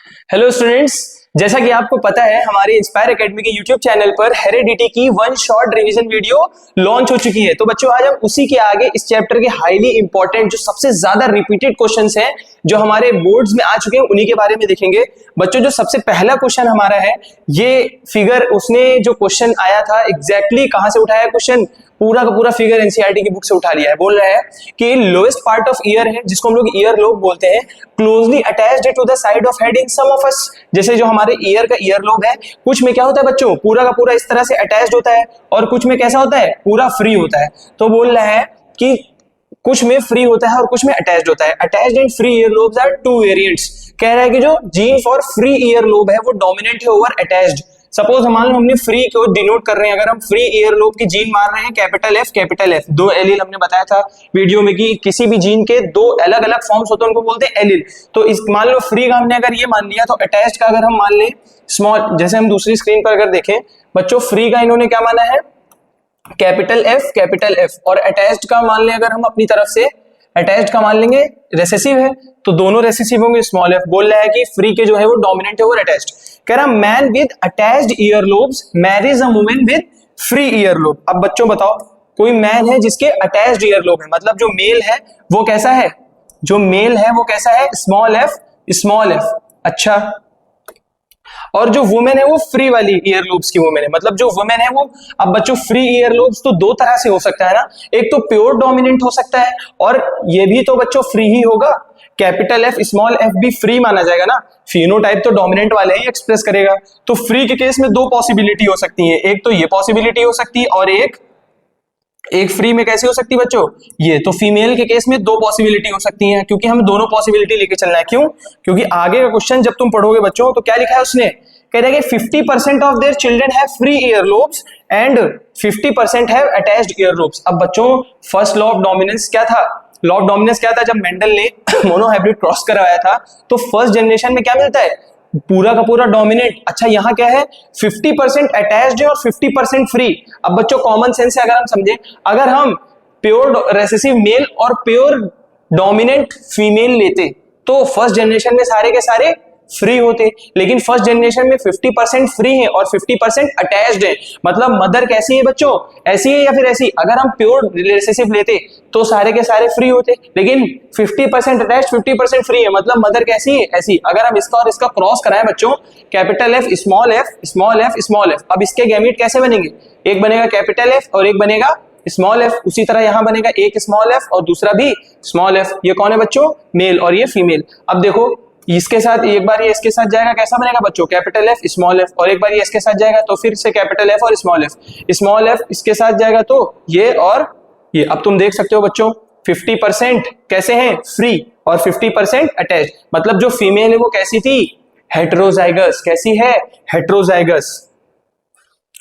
Hello students, जैसा कि आपको पता है हमारे इंस्पायर एकेडमी के यूट्यूब चैनल पर हेरेडिटी की one short revision video launch हो चुकी है। तो बच्चों आज हम उसी के आगे इस चैप्टर के हाईली इंपॉर्टेंट जो सबसे ज्यादा रिपीटेड क्वेश्चंस हैं जो हमारे बोर्ड्स में आ चुके हैं उन्हीं के बारे में देखेंगे। बच्चों जो सबसे पहला क्वेश्चन हमारा है ये फिगर, उसने जो क्वेश्चन आया था एग्जैक्टली कहां से उठाया क्वेश्चन, पूरा का पूरा फिगर एनसीईआरटी की बुक से उठा लिया है। बोल रहा है कि लोएस्ट पार्ट ऑफ ईयर है जिसको हम लोग ईयर लोब बोलते हैं, closely attached to the side of head in some of us. जैसे जो हमारे ईयर का ईयर लोब है, कुछ में क्या होता है बच्चों, पूरा का पूरा इस तरह से अटैच्ड होता है और कुछ में कैसा होता है, पूरा फ्री होता है। तो बोल रहा है कि कुछ में फ्री होता है और कुछ में अटैच्ड होता है। Attached and free ear lobes are two variants. कह रहा है कि जो gene for free ear lobe है वो डोमिनेंट है ओवर अटैच्ड। सपोज मान लो हमने फ्री को डिनोट कर रहे हैं, अगर हम फ्री ईयर लोब की जीन मार रहे हैं कैपिटल एफ, दो एलिल हमने बताया था वीडियो में कि किसी भी जीन के दो अलग अलग फॉर्म्स होते हैं उनको बोलते हैं एलिल। तो इस मान लो फ्री का हमने अगर ये मान लिया, तो अटैच्ड का अगर हम मान ले स्मॉल, जैसे हम दूसरी स्क्रीन पर अगर देखें बच्चों, फ्री का इन्होंने क्या माना है कैपिटल एफ, और अटैच्ड का मान लें अगर हम अपनी तरफ से, अटैच्ड का मान लेंगे रेसेसिव है तो दोनों रेसेसिव होंगे स्मॉल एफ। बोल रहा है कि फ्री के जो है वो डोमिनेंट है ओवर अटैच्ड। कह रहा man with attached year lobes Mary's a woman with free ear lobe. अब बच्चों बताओ, कोई मैन है जिसके अटैच्ड ईयर लोब है, मतलब जो मेल है वो कैसा है, जो मेल है वो कैसा है, स्मॉल एफ। अच्छा, और जो वुमेन है वो फ्री वाली ईयर लोब्स की वुमेन है, मतलब जो वुमेन है वो, अब बच्चों फ्री ईयर लोब्स तो दो तरह से हो सकता है ना, एक तो प्योर डोमिनेंट हो सकता है और ये भी तो बच्चों फ्री ही होगा। कैपिटल एफ स्मॉल एफ भी फ्री माना जाएगा ना, फिनोटाइप तो डोमिनेंट वाले ही एक्सप्रेस करेगा। तो फ्री के केस में दो पॉसिबिलिटी हो सकती है, एक तो ये पॉसिबिलिटी हो सकती है और एक फ्री में कैसे हो सकती है बच्चों, ये। तो फीमेल के केस में दो पॉसिबिलिटी हो सकती हैं, क्योंकि हमें दोनों पॉसिबिलिटी लेके चलना है। क्यों? क्योंकि आगे का क्वेश्चन जब तुम पढ़ोगे बच्चों तो क्या लिखा है उसने, कह रहा है कि 50% of their children have free ear lobes and 50% have attached year lobes. अब बच्चों फर्स्ट लॉ ऑफ डोमिनेंस क्या था, लॉ ऑफ डोमिनेंस क्या था, जब मेंडल ने मोनोहाइब्रिड क्रॉस करवाया था तो फर्स्ट जनरेशन में क्या मिलता है, पूरा का पूरा डोमिनेंट। अच्छा यहाँ क्या है, 50% अटैच्ड है और 50% फ्री। अब बच्चों कॉमन सेंस से अगर हम समझे, अगर हम प्योर रेसेसिव मेल और प्योर डोमिनेंट फीमेल लेते तो फर्स्ट जनरेशन में सारे के सारे फ्री होते, लेकिन फर्स्ट जनरेशन में 50% फ्री है और 50% अटैच्ड है। मतलब मदर कैसी है बच्चों, ऐसी है या फिर ऐसी। अगर हम प्योर रिलेशनशिप लेते तो सारे के सारे फ्री होते, लेकिन 50% अटैच्ड 50% फ्री है, मतलब मदर कैसी है, ऐसी। अगर हम इसका और इसका क्रॉस कराएं बच्चों, कैपिटल एफ स्मॉल एफ, अब इसके गैमीट कैसे बनेंगे, एक बनेगा कैपिटल एफ और एक बनेगा स्मॉल एफ। उसी तरह यहां बनेगा एक स्मॉल एफ और दूसरा भी स्मॉल एफ। ये कौन है बच्चों, मेल और ये फीमेल। अब देखो इसके साथ एक बार ये इसके साथ जाएगा, कैसा बनेगा बच्चों, कैपिटल एफ स्मॉल एफ, और एक बार ये इसके साथ जाएगा तो फिर से कैपिटल एफ और स्मॉल एफ इसके साथ जाएगा तो ये और ये। अब तुम देख सकते हो बच्चों 50% कैसे हैं, फ्री, और 50% अटैच्ड। मतलब जो फीमेल है वो कैसी थी, हेटेरोजाइगस। कैसी है, हेटेरोजाइगस।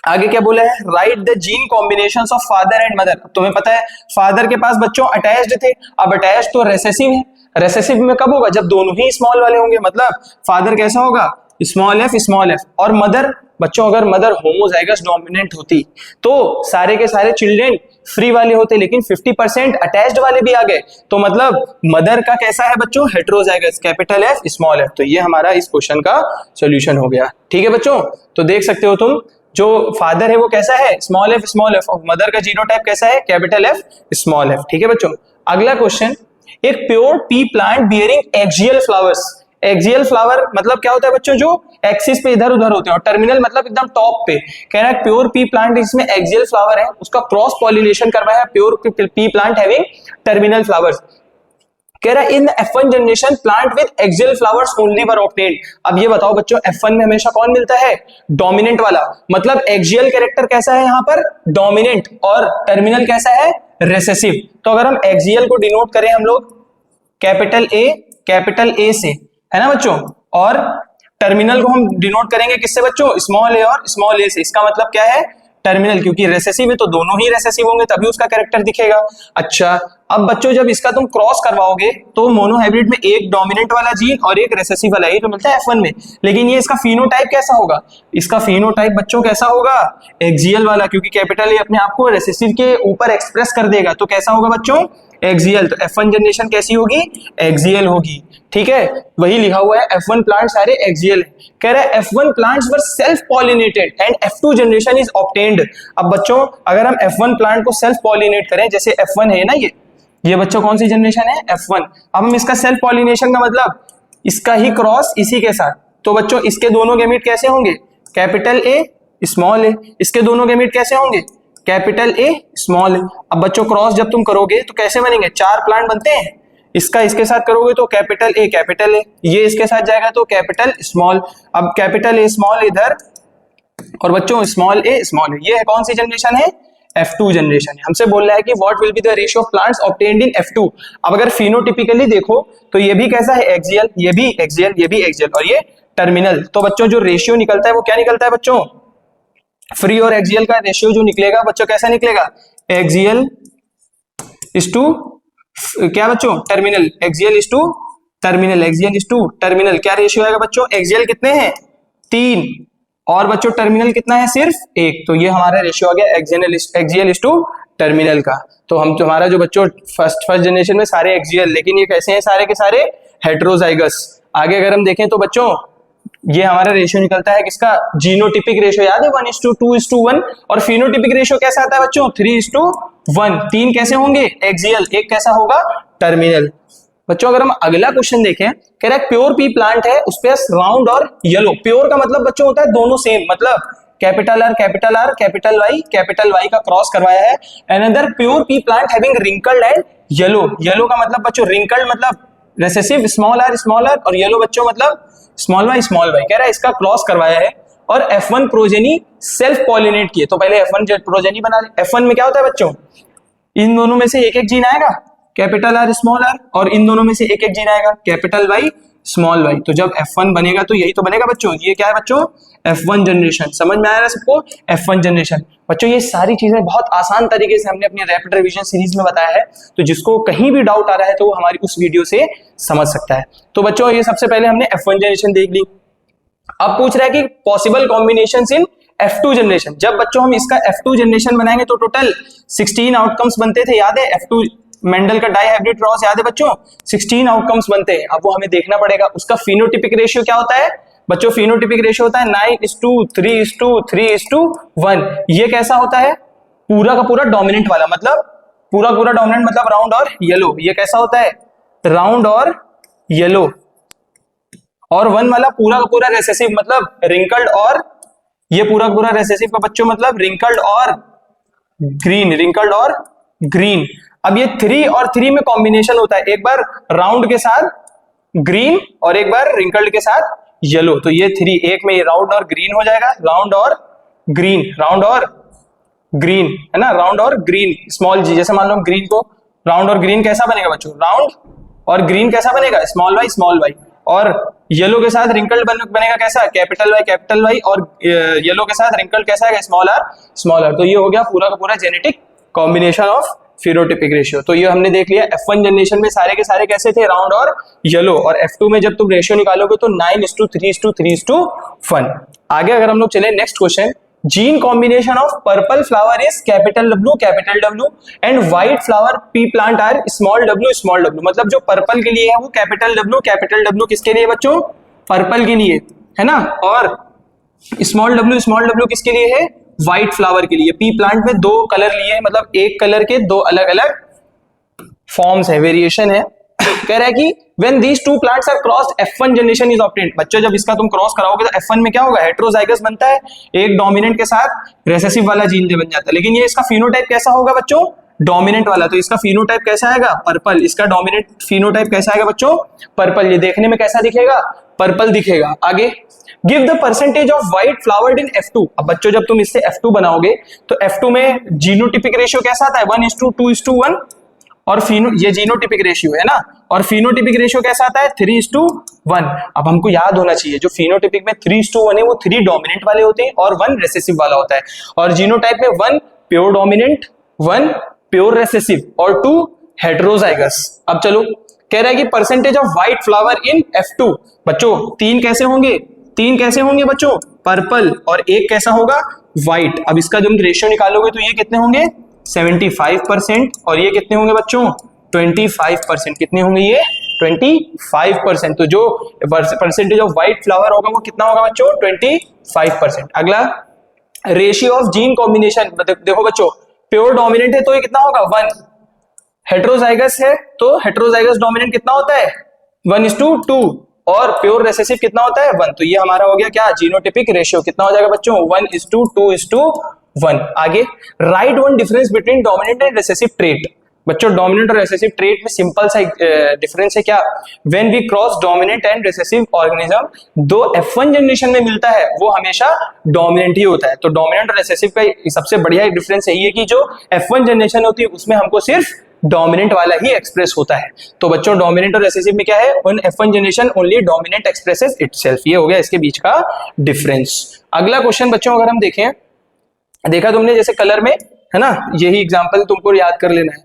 आगे क्या बोला है, right the gene combinations of father and mother. तुम्हें पता है फादर के पास बच्चों अटैच्ड थे, अब अटैच्ड तो रेसेसिव है। रेसेसिव में कब होगा, जब दोनों ही स्मॉल वाले होंगे, मतलब फादर कैसा होगा, स्मॉल एफ, और मदर बच्चों, अगर मदर होमोजाइगस डोमिनेंट होती तो सारे के सारे चिल्ड्रन फ्री वाले होते, लेकिन 50% अटैच्ड वाले भी आ गए, तो मतलब मदर का कैसा है बच्चों, heterozygous, capital F small F. तो ये हमारा इस क्वेश्चन का सॉल्यूशन हो गया। ठीक है बच्चों, तो देख सकते हो तुम, जो फादर है वो कैसा है, स्मॉल एफ, और मदर का जीनोटाइप कैसा है, कैपिटल एफ स्मॉल एफ। ठीक है बच्चों, अगला क्वेश्चन, एक pure pea plant bearing axial flowers. Axial flower मतलब क्या होता है बच्चों, जो एक्सिस पे इधर उधर होते हैं, और टर्मिनल मतलब एकदम टॉप पे। कह रहा है प्योर पी प्लांट इसमें एक्सियल फ्लावर है, उसका क्रॉस पॉलिनेशन करवाया है pure pea plant having terminal flowers. कह रहा है इन F1 generation plant with axial flowers only were obtained. अब ये बताओ बच्चों, F1 में हमेशा कौन मिलता है, डोमिनेंट वाला, मतलब एक्सियल कैरेक्टर कैसा है यहाँ पर, डोमिनेंट, और टर्मिनल कैसा है, रेसेसिव। तो अगर हम एक्सियल को डिनोट करें हम लोग कैपिटल ए से, है ना बच्चों, और टर्मिनल को हम डिनोट करेंगे किससे बच्चों, स्मॉल ए और स्मॉल ए से। इसका मतलब क्या है, टर्मिनल, क्योंकि रेसेसिव है तो दोनों ही रेसेसिव होंगे तभी उसका कैरेक्टर दिखेगा। अच्छा, अब बच्चों जब इसका तुम क्रॉस करवाओगे तो मोनोहाइब्रिड में एक डोमिनेंट वाला जीन और एक रेसेसिव वाला, ये तो मिलता है F1 में, लेकिन ये इसका फिनोटाइप कैसा होगा, इसका फिनोटाइप बच्चों कैसा होगा, एक्सियल वाला, क्योंकि कैपिटल ए अपने आप को रेसेसिव के ऊपर एक्सप्रेस कर देगा, तो कैसा होगा बच्चों, एक्सियल, तो F1 जनरेशन कैसी होगी, एक्सियल होगी। ठीक है, वही लिखा हुआ है F1 प्लांट सारे एक्सियल है। कह रहा है F1 plants were self pollinated and F2 generation is obtained. अब बच्चों अगर हम F1 प्लांट को सेल्फ पॉलिनेट करें, जैसे F1 है ना, ये बच्चों कौन सी जनरेशन है, F1। अब हम इसका सेल्फ पॉलिनेशन का मतलब इसका ही क्रॉस इसी के साथ, तो बच्चों इसके दोनों गैमेट कैसे होंगे, कैपिटल ए स्मॉल ए। इसके दोनों गैमेट कैसे होंगे, कैपिटल ए स्मॉल ए। अब बच्चों क्रॉस जब तुम करोगे तो कैसे बनेंगे, 4 प्लांट बनते हैं। इसका इसके साथ करोगे तो कैपिटल ए, ये इसके साथ जाएगा तो कैपिटल स्मॉल। अब कैपिटल ए स्मॉल इधर और बच्चों स्मॉल ए, ये है कौन सी जनरेशन है, F2 जनरेशन है। हमसे बोल रहा है कि what will be the ratio of plants obtained in F2। अब अगर फिनोटिपिकली देखो तो ये भी कैसा है, एक्सियल, ये भी एक्सियल, ये भी एक्सियल और ये टर्मिनल। तो बच्चों जो रेशियो निकलता है वो क्या निकलता है बच्चों, फ्री और एक्सियल का रेशियो जो निकलेगा बच्चों कैसा निकलेगा, एक्सियल इज टू क्या बच्चों, terminal, axial is to terminal, axial is to terminal. क्या रेशियो आएगा बच्चों, एक्सियल कितने हैं 3 और बच्चों टर्मिनल कितना है सिर्फ 1। तो ये हमारा रेशियो आ गया एक्सियल इज टू टर्मिनल का। तो हम तुम्हारा जो बच्चों फर्स्ट जनरेशन में सारे एक्सियल, लेकिन ये कैसे हैं सारे के सारे हेटेरोजाइगस। आगे अगर हम देखें तो बच्चों ये हमारा रेशियो निकलता है किसका, जीनोटिपिक रेशियो याद है 1:2:1 और फिनोटिपिक रेशियो कैसा आता है बच्चों 3:1। 3 कैसे होंगे एक्सियल, 1 कैसा होगा टर्मिनल। बच्चों अगर हम अगला क्वेश्चन देखें, कह रहा है प्योर पी प्लांट है उस पे राउंड और येलो। प्योर का मतलब बच्चों होता है दोनों सेम, मतलब capital R capital R capital Y का क्रॉस करवाया है। Another pure pea plant having wrinkled and yellow का मतलब बच्चों रिंकल्ड मतलब रेसेसिव स्मॉल आर और येलो बच्चों मतलब स्मॉल वाई। कह रहा है इसका क्रॉस करवाया है और F1 प्रोजेनी सेल्फ पॉलिनेट किए। तो पहले F1 प्रोजेनी बना ले। F1 में क्या होता है बच्चों, इन दोनों में से एक एक जीन आएगा कैपिटल आर स्मॉल आर और इन दोनों में से एक एक जीन आएगा कैपिटल वाई स्मॉल वाई। तो जब F1 बनेगा तो यही तो बनेगा बच्चों, ये क्या है बच्चों F1 जनरेशन। समझ में आ रहा है सबको, F1 जनरेशन। बच्चों ये सारी चीजें बहुत आसान तरीके से हमने अपनी रैपिड रिवीजन सीरीज में बताया है, तो जिसको कहीं भी डाउट आ रहा है तो वो हमारी उस वीडियो से समझ सकता है। तो बच्चों ये सबसे पहले हमने F1 जनरेशन देख ली। अब पूछ रहा है कि पॉसिबल कॉम्बिनेशंस इन F2 जनरेशन। जब बच्चों हम इसका F2 जनरेशन बनाएंगे तो टोटल 16 आउटकम्स बनते थे, याद है F2 मेंडल का डाइहाइब्रिड क्रॉस याद है बच्चों, 16 आउटकम्स बनते हैं। अब वो हमें देखना पड़ेगा उसका फिनोटिपिक रेशियो क्या होता है बच्चों, फिनोटिपिक रेशियो होता है 9:3:3:1। ये कैसा होता है, पूरा का पूरा डोमिनेंट वाला, मतलब पूरा डोमिनेंट मतलब राउंड और येलो। ये कैसा होता है, राउंड और येलो। और 1 वाला पूरा का पूरा रेसेसिव मतलब रिंकल्ड, और ये पूरा का पूरा रेसेसिव का बच्चों मतलब रिंकल्ड और ग्रीन। अब ये 3 और 3 में कॉम्बिनेशन होता है, एक बार राउंड के साथ ग्रीन और एक बार रिंकल्ड के साथ येलो। तो ये 3 एक में ये राउंड और ग्रीन हो जाएगा, राउंड और ग्रीन है ना, राउंड और ग्रीन स्मॉल जी। जैसे मान लो ग्रीन को राउंड और ग्रीन कैसा बनेगा बच्चों, राउंड और ग्रीन कैसा बनेगा स्मॉल वाई। और येलो के साथ रिंकल्ड बनेगा कैसा, कैपिटल वाई और येलो के साथ रिंकल्ड कैसा है स्मॉल आर। तो ये हो गया पूरा का पूरा genetic combination of phenotypic ratio. तो ये हमने देख लिया F1 जनरेशन में सारे के सारे कैसे थे, राउंड और येलो। और F2 में जब तुम रेशियो निकालोगे तो 9:3:3:1। आगे अगर हम लोग चले next question, gene combination of purple flower is capital W and white flower pea plant are small w। मतलब जो पर्पल के लिए है वो कैपिटल W किसके लिए बच्चों, पर्पल के लिए है ना, और स्मॉल w किसके लिए है, व्हाइट फ्लावर के लिए। पी प्लांट में 2 कलर लिए हैं, मतलब एक कलर के 2 अलग अलग फॉर्म्स है, वेरिएशन है। कह रहा है कि when these two plants are crossed F1 generation is obtained. बच्चों जब इसका तुम क्रॉस कराओगे तो F1 में क्या होगा, हेटेरोजाइगस बनता है, एक डोमिनेंट के साथ रेसेसिव वाला जीन बन जाता है। लेकिन ये इसका फिनोटाइप कैसा होगा बच्चों, डोमिनेंट वाला। तो इसका फिनोटाइप कैसा आएगा, पर्पल। इसका डोमिनेंट फिनोटाइप कैसा आएगा बच्चों, पर्पल। ये देखने में कैसा दिखेगा, पर्पल दिखेगा। आगे give the percentage of white flowered in F2। अब बच्चों जब तुम इससे F2 बनाओगे तो F2 में जीनोटिपिक रेशियो कैसा आता है 1:2:1 और ये जीनोटिपिक रेशियो है ना, और फिनोटिपिक रेशियो कैसा आता है 3:1। अब हमको याद होना चाहिए जो फिनोटिपिक में 3:1 है वो 3 डोमिनेंट वाले होते हैं और 1 रेसेसिव वाला होता है, और जीनोटाइप में 1 प्योर डोमिनेंट, 1 प्योर रेसेसिव और 2 हेटेरोजाइगस। अब चलो कह रहा है कि percentage of white flower in F2। बच्चों 3 कैसे होंगे बच्चों, पर्पल, और 1 कैसा होगा व्हाइट। अब इसका जब रेशियो निकालोगे तो ये कितने होंगे 75% और ये कितने होंगे बच्चों 25%। कितने होंगे ये? 25%। तो जो परसेंटेज ऑफ व्हाइट फ्लावर होगा वो कितना होगा बच्चों? 25%। अगला, रेशियो ऑफ जीन कॉम्बिनेशन। देखो बच्चों, प्योर डोमिनेंट है तो ये कितना होगा? 1। हेट्रोजाइगस है तो हेट्रोजाइगस डोमिनेंट कितना होता है? 1:2। और प्योर रिसेसिव कितना होता है? 1। तो ये हमारा हो गया क्या? Genotypic ratio. कितना हो जाएगा बच्चों? 1:2:1। आगे, right one difference between dominant and recessive trait. बच्चों, डोमिनेंट और रिसेसिव ट्रेट में सिंपल सा डिफरेंस है क्या? When we cross dominant and recessive organism, दो F1 जनरेशन में मिलता है वो हमेशा डोमिनेंट ही होता है। तो डोमिनेंट और रिसेसिव का सबसे बढ़िया डिफरेंस यही है कि जो F1 जनरेशन होती है उसमें हमको सिर्फ डोमिनेंट वाला ही एक्सप्रेस होता है। तो बच्चों, डोमिनेंट और रिसेसिव में क्या है? On F1 generation only dominant expresses itself. ये हो गया इसके बीच का डिफरेंस। अगला क्वेश्चन बच्चों अगर हम देखें, देखा तुमने जैसे कलर में है ना, यही एग्जांपल तुमको याद कर लेना है।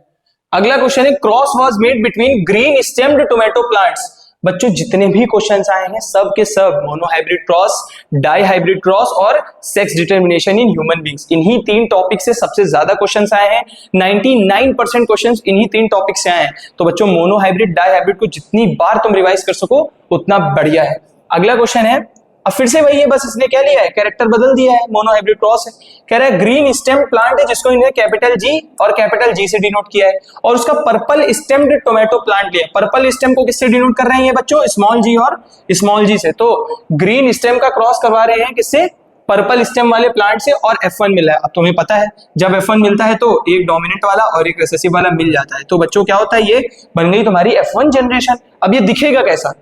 अगला क्वेश्चन है, cross was made between green stemmed tomato plants. बच्चों, जितने भी क्वेश्चंस आए हैं सब के सब monohybrid cross, dihybrid cross और sex determination in human beings, इन्हीं 3 टॉपिक से सबसे ज्यादा क्वेश्चंस आए हैं। 99% क्वेश्चंस इन्हीं 3 टॉपिक से आए हैं। तो बच्चों, मोनोहाइब्रिड डाई हाइब्रिड को जितनी बार तुम रिवाइज कर सको उतना बढ़िया है। अगला क्वेश्चन है, अब फिर से वही है, बस इसने क्या लिया है? कैरेक्टर बदल दिया है। मोनोहाइब्रिड क्रॉस है, कह रहा है ग्रीन स्टेम प्लांट है जिसको इन्हें कैपिटल जी और कैपिटल जी से डिनोट किया है, और उसका पर्पल स्टेम्ड टोमेटो प्लांट लिया है। पर्पल स्टेम को किससे डिनोट कर रहे हैं बच्चों? स्मॉल जी और स्मॉल जी से। तो ग्रीन स्टेम का क्रॉस करवा रहे हैं किससे? पर्पल स्टेम वाले प्लांट से, और F1 मिला है। अब तुम्हें पता है जब F1 मिलता है तो एक डोमिनेंट वाला और एक रिसेसिव वाला मिल जाता है। तो बच्चों क्या होता है? ये बन गई तुम्हारी F1 जनरेशन। अब ये दिखेगा कैसा?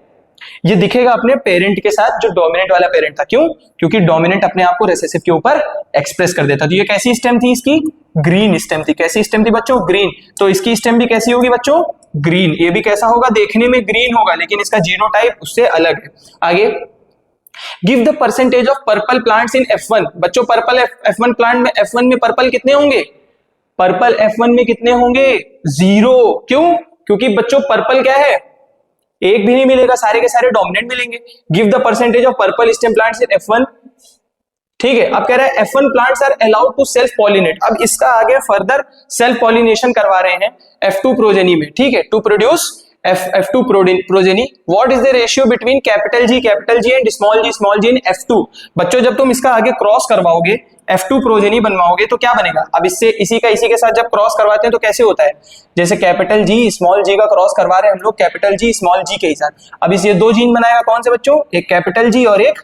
ये दिखेगा अपने पेरेंट के साथ, जो डोमिनेंट वाला पेरेंट था। क्यों? क्योंकि डोमिनेंट अपने आप को रिसेसिव के ऊपर एक्सप्रेस कर देता। तो ये कैसी स्टेम थी इसकी? ग्रीन स्टेम थी। कैसी स्टेम थी बच्चों? ग्रीन। तो इसकी स्टेम भी कैसी होगी बच्चों? ग्रीन। ये भी कैसा होगा? देखने में ग्रीन होगा, लेकिन इसका जीनोटाइप उससे अलग है। आगे, give the percentage of purple plants in F1। बच्चों, पर्पल F1 प्लांट में, F1 में पर्पल कितने होंगे? पर्पल F1 में कितने होंगे? 0। क्यों? क्योंकि बच्चों पर्पल क्या है? एक भी नहीं मिलेगा, सारे के सारे डोमिनेंट मिलेंगे। Give the percentage of purple stem plants in F1। ठीक है, अब कह रहा है F1 plants are allowed to self pollinate. अब इसका आगे फर्दर सेल्फ पॉलिनेशन करवा रहे हैं F2 प्रोजेनी में। ठीक है, to produce F2 progeny. What is the ratio between capital G and small G in F2। बच्चों, जब तुम इसका आगे क्रॉस करवाओगे, F2 प्रोजेनी बनवाओगे तो क्या बनेगा? अब इससे इसी के साथ जब क्रॉस करवाते हैं तो कैसे होता है? जैसे कैपिटल जी स्मॉल जी का क्रॉस करवा रहे हैं हम लोग कैपिटल जी स्मॉल जी के ही साथ। अब इस ये 2 जीन बनाएगा कौन से बच्चों? एक कैपिटल जी और एक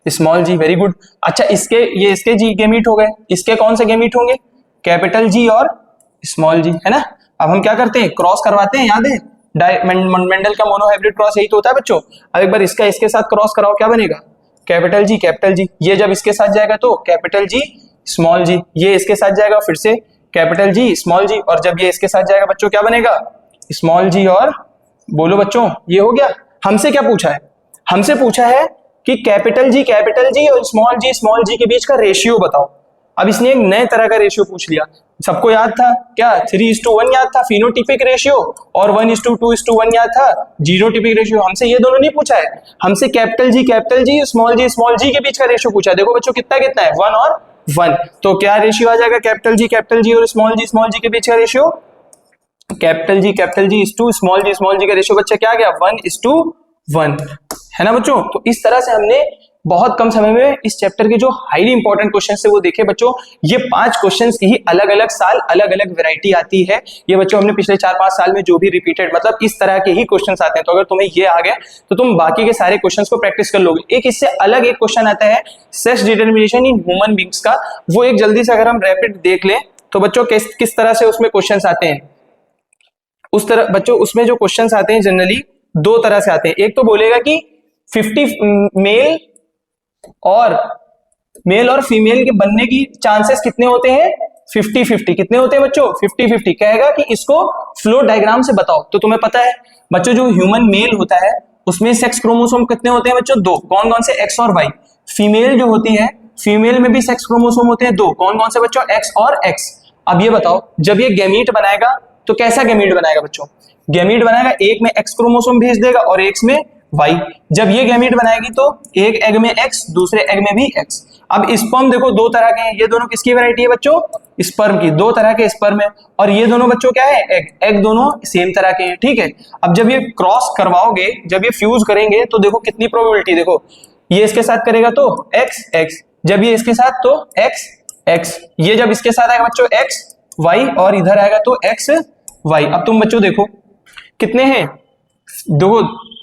स्मॉल जी। Very good. अच्छा, इसके जी गेमीट हो गए, इसके कौन से गेमीट होंगे? कैपिटल जी और स्मॉल जी, है ना। अब हम क्या करते हैं? क्रॉस करवाते हैं, याद है मेंडल का मोनोहाइब्रिड क्रॉस यही तो होता है बच्चों। अब एक बार इसका इसके साथ क्रॉस कराओ, क्या बनेगा? Capital G. ये जब इसके साथ जाएगा तो कैपिटल जी स्मॉल जी, ये इसके साथ जाएगा फिर से कैपिटल जी स्मॉल जी, और जब ये इसके साथ जाएगा बच्चों क्या बनेगा? स्मॉल जी और, बोलो बच्चों, ये हो गया। हमसे क्या पूछा है? हमसे पूछा है कि कैपिटल जी और स्मॉल जी के बीच का रेशियो बताओ। अब इसने एक नए तरह का रेशियो पूछ लिया। सबको याद था क्या? 3:1 याद था फिनोटिपिक रेशियो, और 1:2:1 याद था जीनोटिपिक रेशियो। हमसे ये दोनों नहीं पूछा है, हमसे कैपिटल जी स्मॉल जी के बीच का रेशियो पूछा है। देखो बच्चों कितना है? 1 और 1। तो क्या रेशियो आ जाएगा कैपिटल जी और स्मॉल जी के बीच का रेशियो? कैपिटल जी इस टू स्मॉल जी का रेशियो बच्चा क्या आ गया? 1:1, है ना बच्चों। तो इस तरह से हमने बहुत कम समय में इस चैप्टर के जो हाईली इंपॉर्टेंट क्वेश्चन है वो देखे बच्चों। ये 5 क्वेश्चंस की ही अलग अलग साल अलग अलग वैरायटी आती है। ये बच्चों हमने पिछले 4-5 साल में जो भी रिपीटेड, मतलब इस तरह के ही क्वेश्चंस आते हैं। तो अगर तुम्हें ये आ गया तो तुम बाकी के सारे क्वेश्चंस को प्रैक्टिस कर लोगे। एक इससे अलग एक क्वेश्चन आता है sex determination in human beings का, वो एक जल्दी से अगर हम रैपिड देख लें तो बच्चों किस तरह से उसमें क्वेश्चन आते हैं। उस तरह बच्चों उसमें जो क्वेश्चन आते हैं जनरली 2 तरह से आते हैं। एक तो बोलेगा कि 50 मेल और फीमेल के बनने की चांसेस कितने होते हैं? 50-50। कितने होते हैं बच्चों? 50-50। कहेगा कि इसको फ्लो डायग्राम से बताओ। तो तुम्हें पता है बच्चों जो ह्यूमन मेल होता है उसमें सेक्स क्रोमोसोम कितने होते हैं बच्चों? 2। कौन कौन से? X और Y। फीमेल जो होती है, फीमेल में भी सेक्स क्रोमोसोम होते हैं 2। कौन कौन से बच्चों? X और X। अब ये बताओ, जब ये गैमीट बनाएगा तो कैसा गैमीट बनाएगा बच्चों? गैमीट बनाएगा, एक में X क्रोमोसोम भेज देगा और एक में Y। जब ये गैमीट बनाएगी तो एक एग में X, दूसरे एग में भी X। अब स्पर्म देखो 2 तरह के हैं, ये दोनों किसकी वैरायटी है बच्चों? स्पर्म की, दो तरह के स्पर्म है, और ये दोनों बच्चों क्या है, एग, एग दोनों सेम तरह के हैं, ठीक है। अब जब ये क्रॉस करवाओगे, जब ये फ्यूज करेंगे तो देखो कितनी प्रोबेबिलिटी, देखो ये इसके साथ करेगा तो एक्स एक्स, जब ये इसके साथ तो एक्स एक्स, ये जब इसके साथ आएगा बच्चों एक्स वाई, और इधर आएगा तो एक्स वाई। अब तुम बच्चों देखो कितने हैं, दो,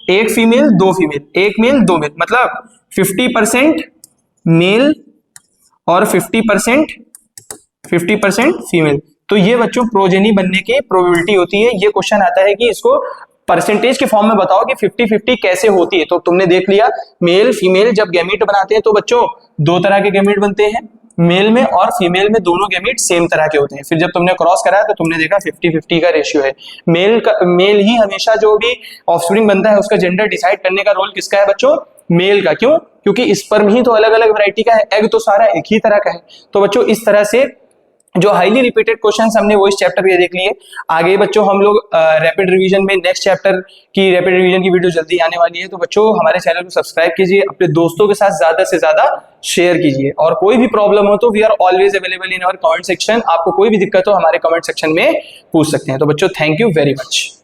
एक फीमेल दो फीमेल, एक मेल दो मेल, मतलब 50% मेल और 50% फीमेल। तो ये बच्चों प्रोजेनी बनने की प्रोबेबिलिटी होती है। ये क्वेश्चन आता है कि इसको परसेंटेज के फॉर्म में बताओ कि 50-50 कैसे होती है। तो तुमने देख लिया, मेल फीमेल जब गैमीट बनाते हैं तो बच्चों दो तरह के गैमीट बनते हैं, मेल में और फीमेल में दोनों गैमीट सेम तरह के होते हैं। फिर जब तुमने क्रॉस कराया तो तुमने देखा 50-50 का रेशियो है। मेल ही हमेशा जो भी ऑफस्प्रिंग बनता है उसका जेंडर डिसाइड करने का रोल किसका है बच्चों, मेल का। क्यों? क्योंकि स्पर्म ही तो अलग अलग वैरायटी का है, एग तो सारा एक ही तरह का है। तो बच्चों इस तरह से जो हाईली रिपीटेड क्वेश्चंस हमने वो इस चैप्टर में देख लिए। आगे बच्चों हम लोग रैपिड रिवीजन में नेक्स्ट चैप्टर की रैपिड रिवीजन की वीडियो जल्दी आने वाली है। तो बच्चों हमारे चैनल को सब्सक्राइब कीजिए, अपने दोस्तों के साथ ज्यादा से ज्यादा शेयर कीजिए, और कोई भी प्रॉब्लम हो तो we are always available in our comment section. आपको कोई भी दिक्कत हो हमारे कमेंट सेक्शन में पूछ सकते हैं। तो बच्चों थैंक यू वेरी मच।